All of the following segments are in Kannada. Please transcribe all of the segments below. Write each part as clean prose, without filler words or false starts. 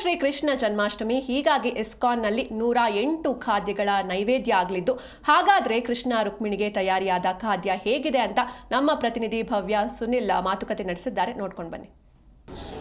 ಶ್ರೀ ಕೃಷ್ಣ ಜನ್ಮಾಷ್ಟಮಿ. ಹೀಗಾಗಿ ಇಸ್ಕಾನ್ನಲ್ಲಿ 108 ಖಾದ್ಯಗಳ ನೈವೇದ್ಯ ಆಗಲಿದ್ದು, ಹಾಗಾದ್ರೆ ಕೃಷ್ಣ ರುಕ್ಮಿಣಿಗೆ ತಯಾರಿಯಾದ ಖಾದ್ಯ ಹೇಗಿದೆ ಅಂತ ನಮ್ಮ ಪ್ರತಿನಿಧಿ ಭವ್ಯ ಸುನಿಲ್ ಮಾತುಕತೆ ನಡೆಸಿದ್ದಾರೆ. ನೋಡ್ಕೊಂಡು ಬನ್ನಿ.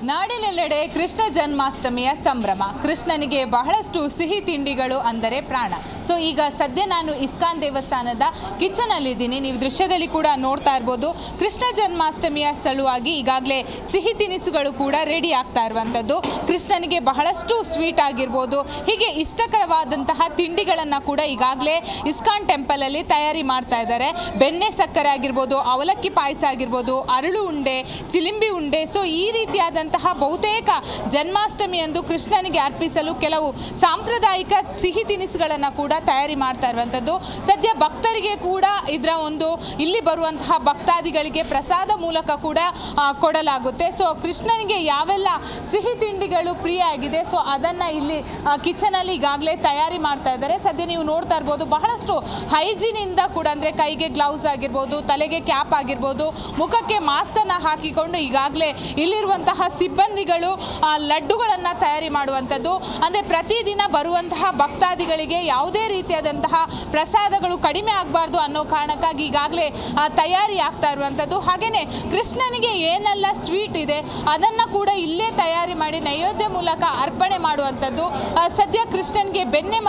ನಾಡಿನೆಲ್ಲೆಡೆ ಕೃಷ್ಣ ಜನ್ಮಾಷ್ಟಮಿಯ ಸಂಭ್ರಮ. ಕೃಷ್ಣನಿಗೆ ಬಹಳಷ್ಟು ಸಿಹಿ ತಿಂಡಿಗಳು ಅಂದರೆ ಪ್ರಾಣ. ಸೊ ಈಗ ಸದ್ಯ ನಾನು ಇಸ್ಕಾನ್ ದೇವಸ್ಥಾನದ ಕಿಚನಲ್ಲಿದ್ದೀನಿ. ನೀವು ದೃಶ್ಯದಲ್ಲಿ ಕೂಡ ನೋಡ್ತಾ ಇರ್ಬೋದು. ಕೃಷ್ಣ ಜನ್ಮಾಷ್ಟಮಿಯ ಸಲುವಾಗಿ ಈಗಾಗಲೇ ಸಿಹಿ ತಿನಿಸುಗಳು ಕೂಡ ರೆಡಿ ಆಗ್ತಾ ಇರುವಂಥದ್ದು. ಕೃಷ್ಣನಿಗೆ ಬಹಳಷ್ಟು ಸ್ವೀಟ್ ಆಗಿರ್ಬೋದು, ಹೀಗೆ ಇಷ್ಟಕರವಾದಂತಹ ತಿಂಡಿಗಳನ್ನು ಕೂಡ ಈಗಾಗಲೇ ಇಸ್ಕಾನ್ ಟೆಂಪಲಲ್ಲಿ ತಯಾರಿ ಮಾಡ್ತಾ ಇದ್ದಾರೆ. ಬೆಣ್ಣೆ ಸಕ್ಕರೆ ಆಗಿರ್ಬೋದು, ಅವಲಕ್ಕಿ ಪಾಯಸ ಆಗಿರ್ಬೋದು, ಅರಳು ಉಂಡೆ, ಚಿಲಿಂಬಿ ಉಂಡೆ. ಸೊ ಈ ರೀತಿಯಾದಂತಹ ಬಹುತೇಕ ಜನ್ಮಾಷ್ಟಮಿಯಂದು ಕೃಷ್ಣನಿಗೆ ಅರ್ಪಿಸಲು ಕೆಲವು ಸಾಂಪ್ರದಾಯಿಕ ಸಿಹಿ ತಿನಿಸುಗಳನ್ನು ಕೂಡ ತಯಾರಿ ಮಾಡ್ತಾ ಇರುವಂಥದ್ದು. ಸದ್ಯ ಭಕ್ತರಿಗೆ ಕೂಡ ಇದರ ಇಲ್ಲಿ ಬರುವಂತಹ ಭಕ್ತಾದಿಗಳಿಗೆ ಪ್ರಸಾದ ಮೂಲಕ ಕೂಡ ಕೊಡಲಾಗುತ್ತೆ. ಸೊ ಕೃಷ್ಣನಿಗೆ ಯಾವೆಲ್ಲ ಸಿಹಿ ತಿಂಡಿಗಳು ಪ್ರಿಯ ಆಗಿದೆ, ಸೊ ಅದನ್ನು ಇಲ್ಲಿ ಕಿಚನಲ್ಲಿ ಈಗಾಗಲೇ ತಯಾರಿ ಮಾಡ್ತಾ ಇದ್ದಾರೆ. ಸದ್ಯ ನೀವು ನೋಡ್ತಾ ಇರ್ಬೋದು, ಬಹಳಷ್ಟು ಹೈಜಿನಿಂದ ಕೂಡ, ಅಂದರೆ ಕೈಗೆ ಗ್ಲೌಸ್ ಆಗಿರ್ಬೋದು, ತಲೆಗೆ ಕ್ಯಾಪ್ ಆಗಿರ್ಬೋದು, ಮುಖಕ್ಕೆ ಮಾಸ್ಕನ್ನು ಹಾಕಿಕೊಂಡು ಈಗಾಗಲೇ ಇಲ್ಲಿರುವಂತಹ ಸಿಬ್ಬಂದಿಗಳು ಲಡ್ಡುಗಳನ್ನು ತಯಾರಿ ಮಾಡುವಂಥದ್ದು. ಅಂದರೆ ಪ್ರತಿದಿನ ಬರುವಂತಹ ಭಕ್ತಾದಿಗಳಿಗೆ ಯಾವುದೇ ರೀತಿಯಾದಂತಹ ಪ್ರಸಾದಗಳು ಕಡಿಮೆ ಆಗಬಾರ್ದು ಅನ್ನೋ ಕಾರಣಕ್ಕಾಗಿ ಈಗಾಗಲೇ ತಯಾರಿ ಆಗ್ತಾ ಇರುವಂಥದ್ದು. ಹಾಗೆಯೇ ಕೃಷ್ಣನಿಗೆ ಏನೆಲ್ಲ ಸ್ವೀಟ್ ಇದೆ ಅದನ್ನು ಕೂಡ ಇಲ್ಲೇ ತಯಾರಿ ಮಾಡಿ ನೈವೇದ್ಯ ಮೂಲಕ ಅರ್ಪಣೆ ಮಾಡುವಂಥದ್ದು. ಸದ್ಯ ಕೃಷ್ಣನಿಗೆ ಬೆಣ್ಣೆ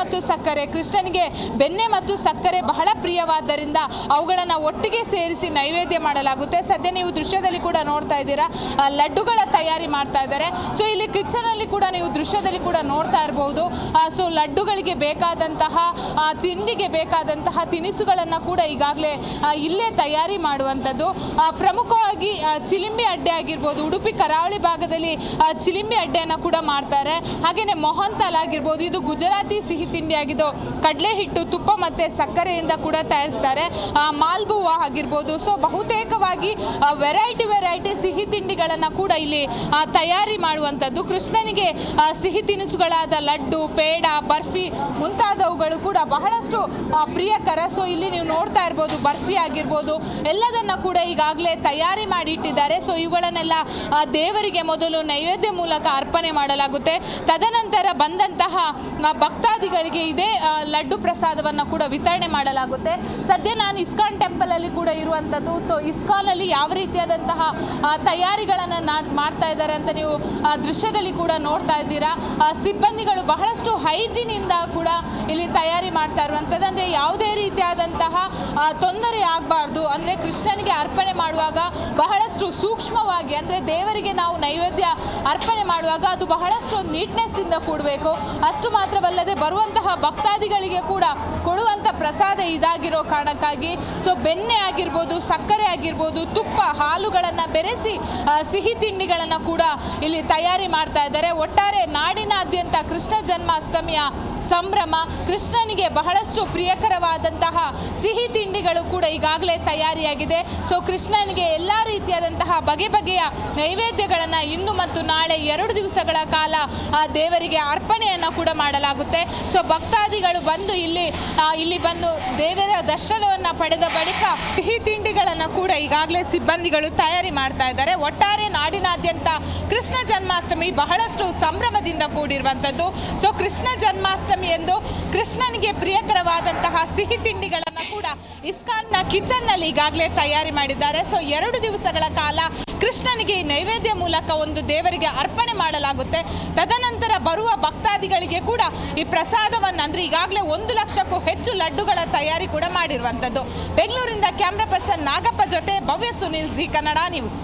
ಮತ್ತು ಸಕ್ಕರೆ ಬಹಳ ಪ್ರಿಯವಾದ್ದರಿಂದ ಅವುಗಳನ್ನು ಒಟ್ಟಿಗೆ ಸೇರಿಸಿ ನೈವೇದ್ಯ ಮಾಡಲಾಗುತ್ತೆ. ಸದ್ಯ ನೀವು ದೃಶ್ಯದಲ್ಲಿ ಕೂಡ ನೋಡ್ತಾ ಇದ್ದೀರಾ, ಲಡ್ಡುಗಳ ತಯಾರಿ ಮಾಡ್ತಾ ಇದ್ದಾರೆ. ಸೊ ಇಲ್ಲಿ ಕಿಚನಲ್ಲಿ ಕೂಡ ನೀವು ದೃಶ್ಯದಲ್ಲಿ ಕೂಡ ನೋಡ್ತಾ ಇರಬಹುದು. ಸೊ ಲಡ್ಡುಗಳಿಗೆ ಬೇಕಾದಂತಹ ತಿಂಡಿಗೆ ಬೇಕಾದಂತಹ ತಿನಿಸುಗಳನ್ನು ಕೂಡ ಈಗಾಗಲೇ ಇಲ್ಲೇ ತಯಾರಿ ಮಾಡುವಂಥದ್ದು. ಪ್ರಮುಖವಾಗಿ ಚಿಲಿಂಬಿ ಅಡ್ಡೆ ಆಗಿರ್ಬೋದು, ಉಡುಪಿ ಕರಾವಳಿ ಭಾಗದಲ್ಲಿ ಚಿಲಿಂಬಿ ಅಡ್ಡೆಯನ್ನು ಕೂಡ ಮಾಡ್ತಾರೆ. ಹಾಗೆಯೇ ಮೊಹನ್ತಾಲ್ ಆಗಿರ್ಬೋದು, ಇದು ಗುಜರಾತಿ ಸಿಹಿ ತಿಂಡಿ ಆಗಿದ್ದು ಕಡಲೆ ಹಿಟ್ಟು, ತುಪ್ಪ ಮತ್ತು ಸಕ್ಕರೆಯಿಂದ ಕೂಡ ತಯಾರಿಸ್ತಾರೆ. ಮಾಲ್ಬುವಾ ಆಗಿರ್ಬೋದು. ಸೊ ಬಹುತೇಕವಾಗಿ ವೆರೈಟಿ ಸಿಹಿ ತಿಂಡಿಗಳನ್ನು ಕೂಡ ಇಲ್ಲಿ ತಯಾರಿ ಮಾಡುವಂಥದ್ದು. ಕೃಷ್ಣನಿಗೆ ಸಿಹಿ ತಿನಿಸುಗಳಾದ ಲಡ್ಡು, ಪೇಡ, ಬರ್ಫಿ ಮುಂತಾದವುಗಳು ಕೂಡ ಬಹಳಷ್ಟು ಪ್ರಿಯಕರ. ಸೊ ಇಲ್ಲಿ ನೀವು ನೋಡ್ತಾ ಇರ್ಬೋದು, ಬರ್ಫಿ ಆಗಿರ್ಬೋದು ಎಲ್ಲದನ್ನು ಕೂಡ ಈಗಾಗಲೇ ತಯಾರಿ ಮಾಡಿ ಇಟ್ಟಿದ್ದಾರೆ. ಸೊ ಇವುಗಳನ್ನೆಲ್ಲ ದೇವರಿಗೆ ಮೊದಲು ನೈವೇದ್ಯ ಮೂಲಕ ಅರ್ಪಣೆ ಮಾಡಲಾಗುತ್ತೆ. ತದನಂತರ ಬಂದಂತಹ ಭಕ್ತಾದಿಗಳಿಗೆ ಇದೇ ಲಡ್ಡು ಪ್ರಸಾದವನ್ನು ಕೂಡ ವಿತರಣೆ ಮಾಡಲಾಗುತ್ತೆ. ಸದ್ಯ ನಾನು ಇಸ್ಕಾನ್ ಟೆಂಪಲಲ್ಲಿ ಕೂಡ ಇರುವಂಥದ್ದು. ಸೊ ಇಸ್ಕಾನಲ್ಲಿ ಯಾವ ರೀತಿಯಾದಂತಹ ತಯಾರಿಗಳನ್ನು ಮಾಡ್ತಾ ಇದ್ದಾರೆ ಅಂತ ನೀವು ದೃಶ್ಯದಲ್ಲಿ ಕೂಡ ನೋಡ್ತಾ ಇದ್ದೀರಾ. ಸಿಬ್ಬಂದಿಗಳು ಬಹಳಷ್ಟು ಹೈಜಿನಿಂದ ಕೂಡ ಇಲ್ಲಿ ತಯಾರಿ ಮಾಡ್ತಾ ಇರುವಂಥದ್ದು. ಅಂದರೆ ಯಾವುದೇ ರೀತಿಯಾದಂತಹ ತೊಂದರೆ ಆಗಬಾರ್ದು, ಅಂದರೆ ಕೃಷ್ಣನಿಗೆ ಅರ್ಪಣೆ ಮಾಡುವಾಗ ಬಹಳಷ್ಟು ಸೂಕ್ಷ್ಮವಾಗಿ, ಅಂದರೆ ದೇವರಿಗೆ ನಾವು ನೈವೇದ್ಯ ಅರ್ಪಣೆ ಮಾಡುವಾಗ ಅದು ಬಹಳಷ್ಟು ನೀಟ್ನೆಸ್ಸಿಂದ ಕೂಡಬೇಕು. ಅಷ್ಟು ಮಾತ್ರವಲ್ಲದೆ ಬರುವಂತಹ ಭಕ್ತಾದಿಗಳಿಗೆ ಕೂಡ ಕೊಡುವಂಥ ಪ್ರಸಾದ ಇದಾಗಿರೋ ಕಾರಣಕ್ಕಾಗಿ ಸೊ ಬೆಣ್ಣೆ ಆಗಿರ್ಬೋದು, ಸಕ್ಕರೆ ಆಗಿರ್ಬೋದು, ತುಪ್ಪ, ಹಾಲುಗಳನ್ನು ಬೆರೆಸಿ ಸಿಹಿ ತಿಂಡಿಗಳನ್ನು ಕೂಡ ಇಲ್ಲಿ ತಯಾರಿ ಮಾಡ್ತಾ ಇದ್ದಾರೆ. ಒಟ್ಟಾರೆ ನಾಡಿನಾದ್ಯಂತ ಕೃಷ್ಣ ಜನ್ಮಾಷ್ಟಮಿಯ ಸಂಭ್ರಮ. ಕೃಷ್ಣನಿಗೆ ಬಹಳಷ್ಟು ಪ್ರಿಯಕರವಾದಂತಹ ಸಿಹಿ ತಿಂಡಿಗಳು ಕೂಡ ಈಗಾಗಲೇ ತಯಾರಿಯಾಗಿದೆ. ಸೊ ಕೃಷ್ಣನಿಗೆ ಎಲ್ಲ ರೀತಿಯಾದಂತಹ ಬಗೆಯ ನೈವೇದ್ಯಗಳನ್ನು ಇಂದು ಮತ್ತು ನಾಳೆ 2 ದಿವಸಗಳ ಕಾಲ ದೇವರಿಗೆ ಅರ್ಪಣೆಯನ್ನು ಕೂಡ ಮಾಡಲಾಗುತ್ತೆ. ಸೊ ಭಕ್ತಾದಿಗಳು ಬಂದು ಇಲ್ಲಿ ಬಂದು ದೇವರ ದರ್ಶನವನ್ನು ಪಡೆದ ಬಳಿಕ ಸಿಹಿ ತಿಂಡಿಗಳನ್ನು ಕೂಡ ಈಗಾಗಲೇ ಸಿಬ್ಬಂದಿಗಳು ತಯಾರಿ ಮಾಡ್ತಾ ಇದ್ದಾರೆ. ಒಟ್ಟಾರೆ ನಾಡಿನಾದ್ಯಂತ ಕೃಷ್ಣ ಜನ್ಮಾಷ್ಟಮಿ ಬಹಳಷ್ಟು ಸಂಭ್ರಮದಿಂದ ಕೂಡಿರುವಂಥದ್ದು. ಸೊ ಕೃಷ್ಣ ಜನ್ಮಾಷ್ಟಮಿ ಎಂದು ಕೃಷ್ಣನಿಗೆ ಪ್ರಿಯಕರವಾದಂತಹ ಸಿಹಿ ತಿಂಡಿಗಳನ್ನು ಕೂಡ ಇಸ್ಕಾನ್ನ ಕಿಚನ್ನಲ್ಲಿ ಈಗಾಗಲೇ ತಯಾರಿ ಮಾಡಿದ್ದಾರೆ. ಸೊ 2 ದಿವಸಗಳ ಕಾಲ ಕೃಷ್ಣನಿಗೆ ನೈವೇದ್ಯ ಮೂಲಕ ದೇವರಿಗೆ ಅರ್ಪಣೆ ಮಾಡಲಾಗುತ್ತೆ. ತದನಂತರ ಬರುವ ಭಕ್ತಾದಿಗಳಿಗೆ ಕೂಡ ಈ ಪ್ರಸಾದವನ್ನು, ಅಂದರೆ ಈಗಾಗಲೇ 1 ಲಕ್ಷಕ್ಕೂ ಹೆಚ್ಚು ಲಡ್ಡುಗಳ ತಯಾರಿ ಕೂಡ ಮಾಡಿರುವಂಥದ್ದು. ಬೆಂಗಳೂರಿಂದ ಕ್ಯಾಮ್ರಾ ಪರ್ಸನ್ ನಾಗಪ್ಪ ಜೊತೆ ಭವ್ಯ ಸುನಿಲ್, ಜಿ ಕನ್ನಡ ನ್ಯೂಸ್.